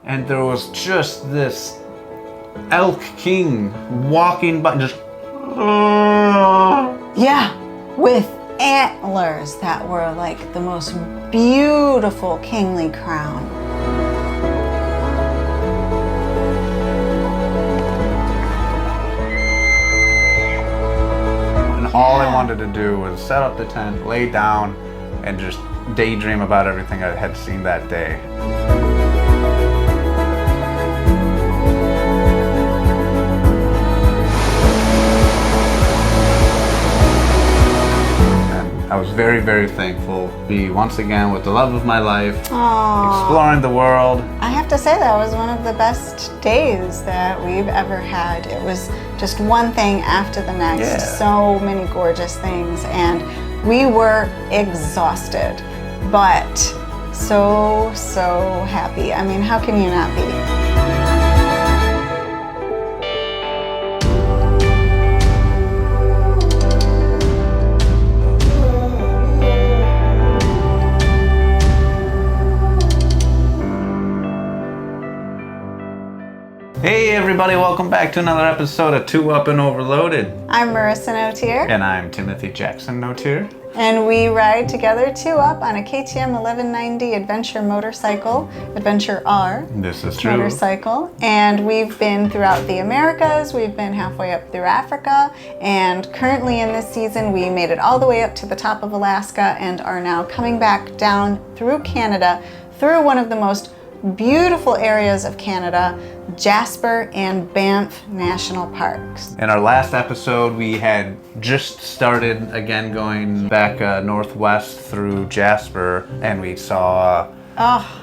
and there was just this elk king walking by, just yeah, with antlers that were like the most beautiful kingly crown. And all I wanted to do was set up the tent, lay down, and just daydream about everything I had seen that day. I was very, very thankful to be once again with the love of my life, exploring the world. I have to say that was one of the best days that we've ever had. It was just one thing after the next, Yeah. so many gorgeous things, and we were exhausted, but so happy. I mean, how can you not be? Hey everybody, welcome back to another episode of Two Up and Overloaded. I'm Marisa Notier. And I'm Timothy Jackson Notier. And we ride together two up on a KTM 1190 Adventure motorcycle, Adventure R. This is true. Motorcycle. And we've been throughout the Americas, we've been halfway up through Africa, and currently in this season we made it all the way up to the top of Alaska and are now coming back down through Canada, through one of the most beautiful areas of Canada, Jasper and Banff National Parks. In our last episode, we had just started again going back northwest through Jasper, and we saw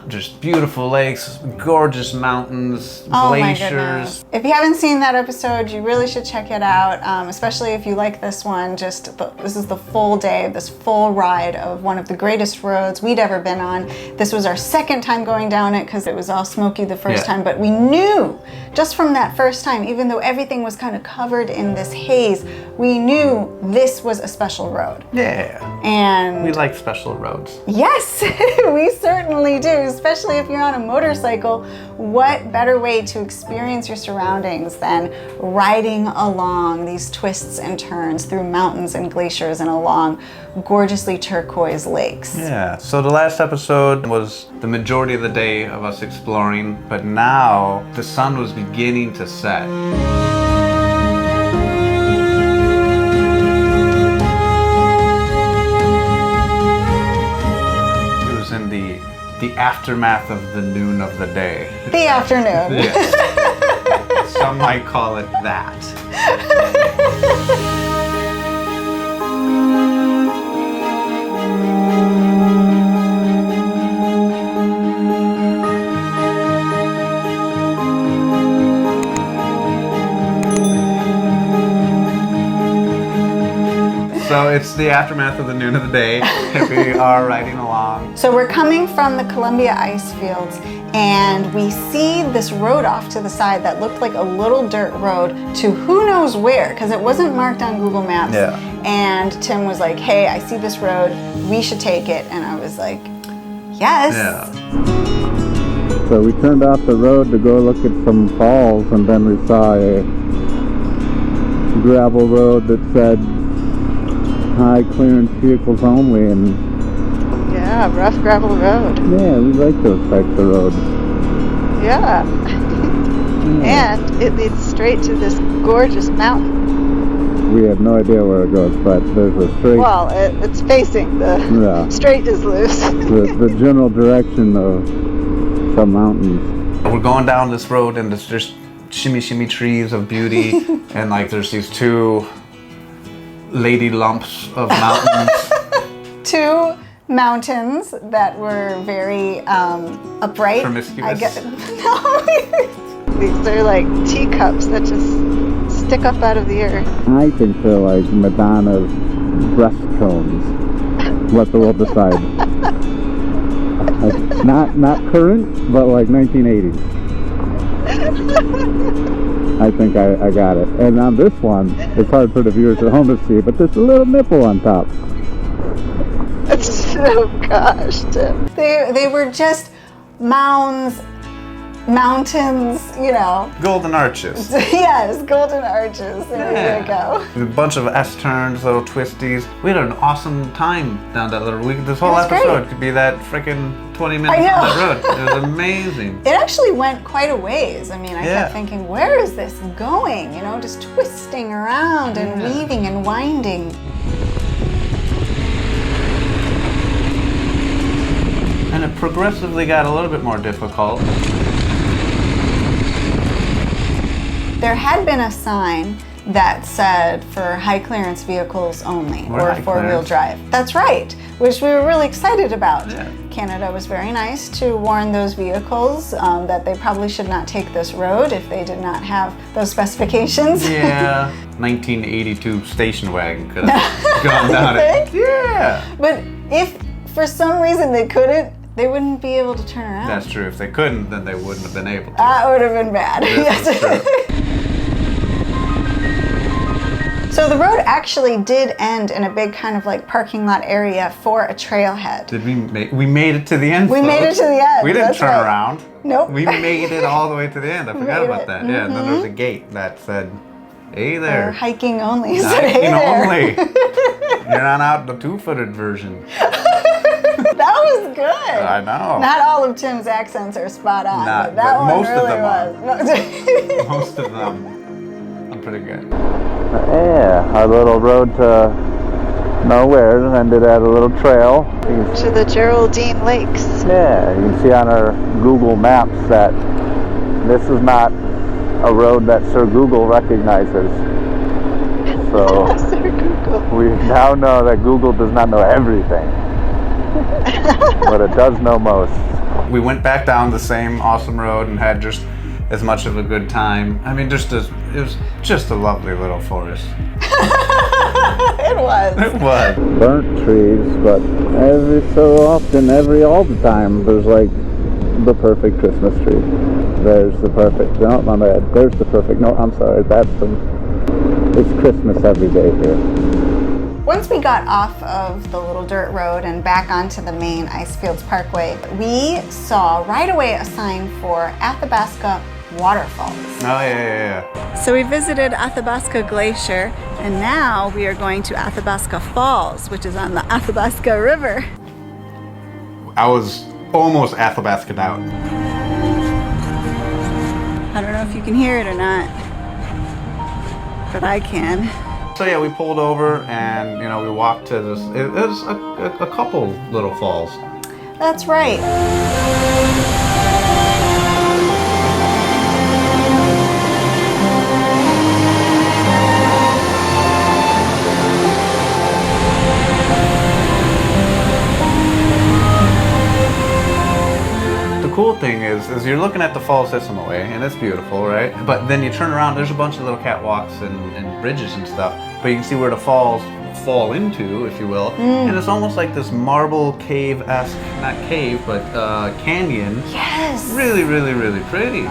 just beautiful lakes, gorgeous mountains, glaciers. My goodness. If you haven't seen that episode, you really should check it out, especially if you like this one. This is the full day, this full ride of one of the greatest roads we'd ever been on. This was our second time going down it because it was all smoky the first time, but we knew just from that first time, even though everything was kind of covered in this haze, we knew this was a special road. Yeah. And we like special roads. yes, we certainly do, especially if you're on a motorcycle. What better way to experience your surroundings than riding along these twists and turns through mountains and glaciers and along gorgeously turquoise lakes? Yeah, so the last episode was the majority of the day of us exploring, but now the sun was beginning to set. The aftermath of the noon of the day. The afternoon. Yes. Some might call it that. So it's the aftermath of the noon of the day. We are riding along. So we're coming from the Columbia Icefields, and we see this road off to the side that looked like a little dirt road to who knows where, because it wasn't marked on Google Maps. Yeah. And Tim was like, hey, I see this road, we should take it. And I was like, yes. Yeah. So we turned off the road to go look at some falls, and then we saw a gravel road that said high clearance vehicles only, and yeah, rough gravel road. Yeah, we like those types of roads. Yeah. And it leads straight to this gorgeous mountain. We have no idea where it goes, but there's a straight... Well, it's facing the... Straight is loose. the general direction of some mountains. We're going down this road, and there's just shimmy trees of beauty, and like there's these two lady lumps of mountains. Two mountains that were very upright. Promiscuous. I guess. No. These are like teacups that just stick up out of the earth. I think they're like Madonna's breast cones. Let the world decide. Not current, but like 1980s. I think I got it. And on this one, it's hard for the viewers at home to see, but there's a little nipple on top. Oh gosh, Tim. They were just mounds mountains, you know. Golden arches. Yes, golden arches. There you go. A bunch of S-turns, little twisties. We had an awesome time down that little week. This whole It was episode great. could be that freaking 20 minutes on that road. It was amazing. It actually went quite a ways. I mean, I Yeah. kept thinking, where is this going? You know, just twisting around and weaving and winding. And it progressively got a little bit more difficult. There had been a sign that said for high clearance vehicles only, Or or high four-wheel clearance. drive. That's right, which we were really excited about. Yeah. Canada was very nice to warn those vehicles that they probably should not take this road if they did not have those specifications. Yeah. 1982 station wagon could have gone down it. think? Yeah. But if for some reason they couldn't, they wouldn't be able to turn around. That's true. If they couldn't, then they wouldn't have been able to. That would have been bad. This is true. So the road actually did end in a big kind of like parking lot area for a trailhead. Did we made it to the end? We made it folks. to the end, We didn't that's turn right. around. Nope. We made it all the way to the end. I forgot made about it. that. Yeah, and then there was a gate that said, "Hey Or there, hiking only. So hiking hey there. only. You're not out the two-footed version." That was good. I know. Not all of Tim's accents are spot on, Not, but that but one most of really them was. Most of them. I'm pretty good. Yeah, our little road to nowhere ended at a little trail. To the Geraldine Lakes. Yeah, you can see on our Google Maps that this is not a road that Sir Google recognizes. So Sir Google. we now know that Google does not know everything, but it does know most. We went back down the same awesome road and had just as much of a good time. I mean, it was just a lovely little forest. It was. It was. Burnt trees, but every so often, all the time, there's like the perfect Christmas tree. There's the perfect, no, my bad. There's the perfect, no, I'm sorry, it's Christmas every day here. Once we got off of the little dirt road and back onto the main Icefields Parkway, we saw right away a sign for Athabasca Waterfalls. Oh, yeah. So we visited Athabasca Glacier, and now we are going to Athabasca Falls, which is on the Athabasca River. I was almost Athabasca'd out. I don't know if you can hear it or not, but I can. So yeah, we pulled over and, we walked to this, it was a couple little falls. That's right. The cool thing is you're looking at the falls system away, and it's beautiful, right? But then you turn around, there's a bunch of little catwalks and bridges and stuff, but you can see where the falls fall into, if you will, and it's almost like this marble cave-esque, not cave, but canyon. Yes. Really, really, really pretty.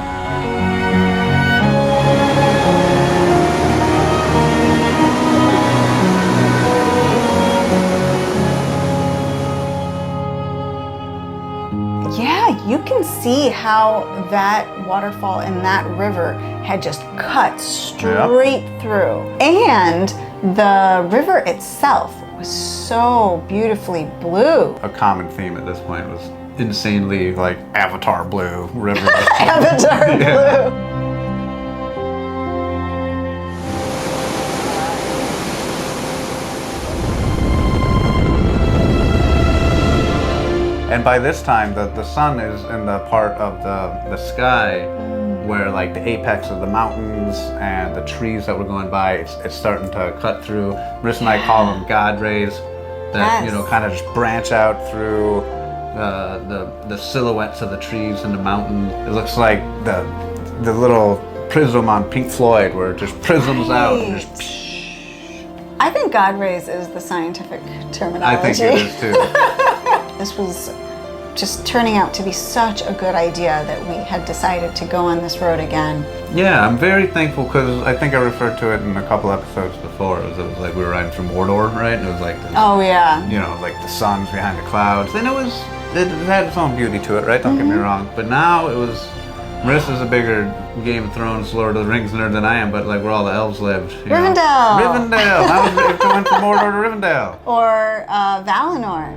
Yeah, you can see how that waterfall and that river had just cut straight through. And the river itself was so beautifully blue. A common theme at this point was insanely like Avatar blue river. Avatar Yeah. blue. And by this time, the sun is in the part of the sky where like the apex of the mountains and the trees that were going by, it's starting to cut through. Marissa and I call them God rays that, Yes. kind of just branch out through the silhouettes of the trees and the mountain. It looks like the little prism on Pink Floyd where it just prisms out and just I think God rays is the scientific terminology. I think it is too. This was just turning out to be such a good idea that we had decided to go on this road again. Yeah, I'm very thankful because I think I referred to it in a couple episodes before. It was like we were riding through Mordor, right? And it was like this, Oh yeah. like the sun's behind the clouds, and it had its own beauty to it, right? Don't get me wrong. But now it was Marissa's a bigger Game of Thrones, Lord of the Rings nerd than I am, but like where all the elves lived. Rivendell. Rivendell. I was going from Mordor to Rivendell. Or Valinor.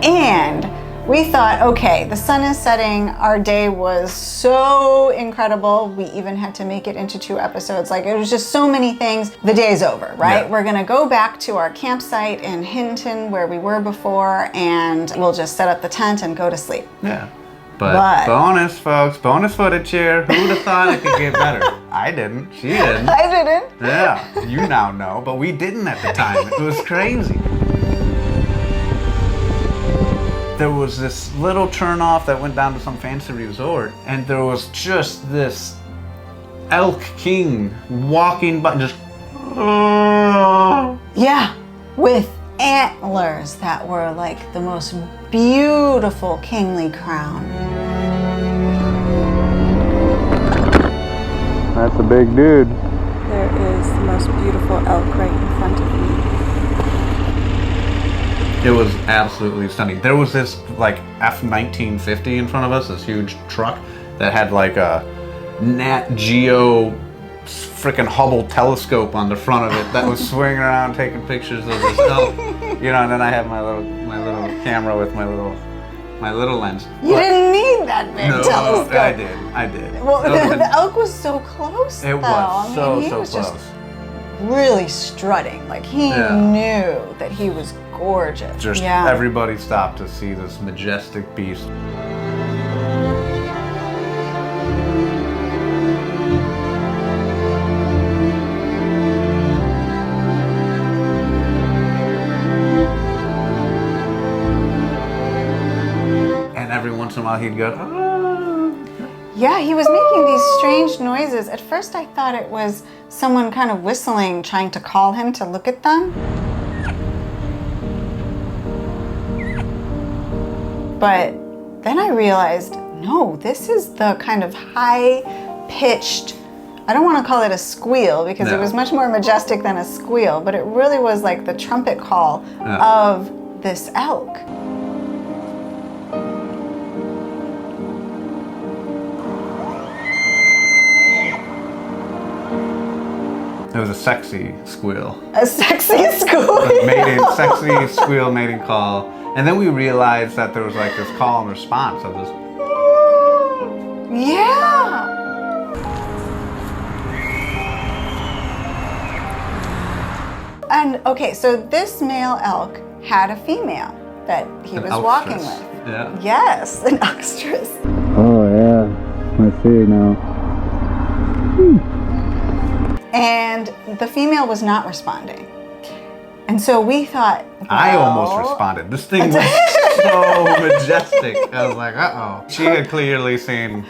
And we thought, okay, the sun is setting. Our day was so incredible. We even had to make it into 2 episodes. Like, it was just so many things. The day's over, right? Yeah. We're gonna go back to our campsite in Hinton where we were before, and we'll just set up the tent and go to sleep. Yeah. But bonus, folks, bonus footage here. Who would have thought it could get better? I didn't. She didn't. I didn't. Yeah, you now know, but we didn't at the time. It was crazy. There was this little turnoff that went down to some fancy resort, and there was just this elk king walking by, just. Yeah, with antlers that were like the most beautiful kingly crown. That's a big dude. There is the most beautiful elk right in front of me. It was absolutely stunning. There was this like F-1950 in front of us, this huge truck that had like a Nat Geo freaking Hubble telescope on the front of it that was swinging around taking pictures of this elk. You know, and then I have my little camera with my little lens. You didn't need that big telescope. I did. Well, the elk was so close. It was he was just close. really strutting. Like, he knew that he was gorgeous. Just everybody stopped to see this majestic beast. And every once in a while he'd go, "Ah." Yeah, he was making these strange noises. At first I thought it was someone kind of whistling, trying to call him to look at them. But then I realized, no, this is the kind of high-pitched, I don't want to call it a squeal because it was much more majestic than a squeal, but it really was like the trumpet call of this elk. It was a sexy squeal. A sexy squeal. Sexy squeal mating call. And then we realized that there was like this call and response of this. Yeah. And okay, so this male elk had a female that he was walking with. Yeah. Yes, an oxtrich. Oh yeah, I see now. And the female was not responding. And so we thought, I almost responded. This thing was so majestic. I was like, uh-oh. She had clearly seen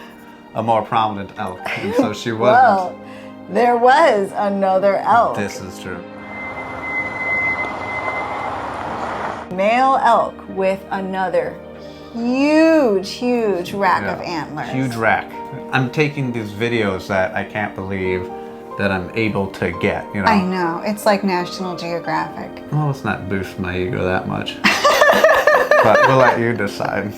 a more prominent elk, and so she wasn't. well, there was another elk. This is true. Male elk with another huge rack of antlers. Huge rack. I'm taking these videos that I can't believe that I'm able to get, you know. I know, it's like National Geographic. Well, let's not boost my ego that much. But we'll let you decide.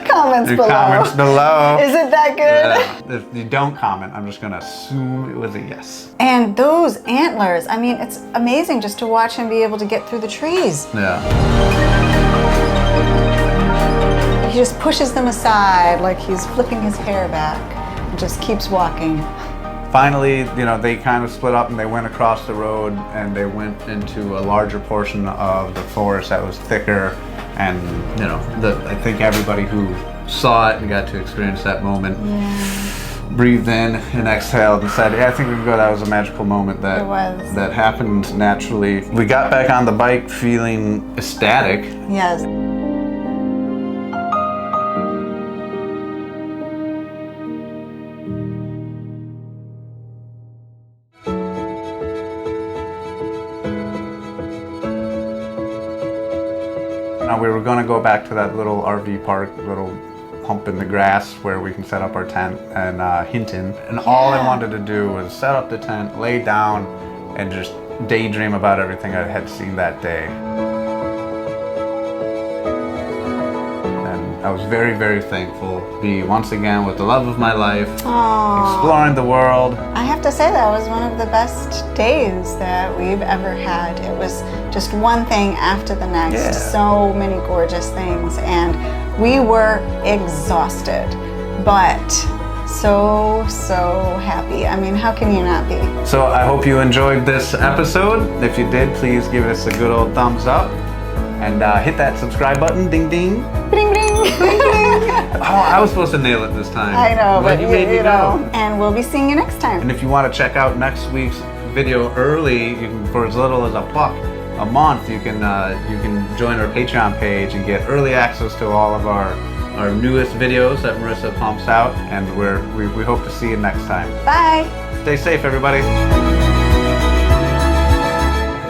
Comments Your below. comments below. Is it that good? Yeah. If you don't comment, I'm just gonna assume it was a yes. And those antlers, I mean, it's amazing just to watch him be able to get through the trees. Yeah. He just pushes them aside like he's flipping his hair back and just keeps walking. Finally, you know, they kind of split up and they went across the road and they went into a larger portion of the forest that was thicker. And, you know, I think everybody who saw it and got to experience that moment breathed in and exhaled and said, yeah, I think we can go. That was a magical moment that happened naturally. We got back on the bike feeling ecstatic. Yes. Now we were going to go back to that little RV park, little hump in the grass where we can set up our tent in Hinton. And all I wanted to do was set up the tent, lay down, and just daydream about everything I had seen that day. And I was very, very thankful to be once again with the love of my life, Aww. exploring the world. I have to say that was one of the best days that we've ever had. It was just one thing after the next, Yeah. so many gorgeous things, and we were exhausted, but so happy. I mean, how can you not be? So I hope you enjoyed this episode. If you did, please give us a good old thumbs up and hit that subscribe button. Ding ding. Bling bling. Oh, I was supposed to nail it this time. I know, but you made me know. And we'll be seeing you next time. And if you want to check out next week's video early, you can, for as little as $1 a month, you can join our Patreon page and get early access to all of our newest videos that Marisa pumps out. And we hope to see you next time. Bye. Stay safe, everybody.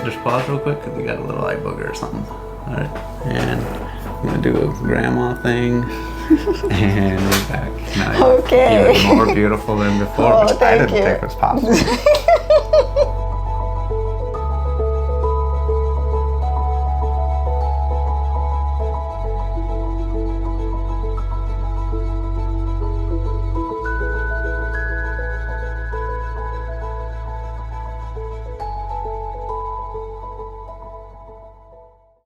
Just pause real quick because we got a little eye booger or something. All right, and I'm gonna do a grandma thing, and we're back. Now Okay. Even more beautiful than before, Oh, which I thank didn't you. think was possible.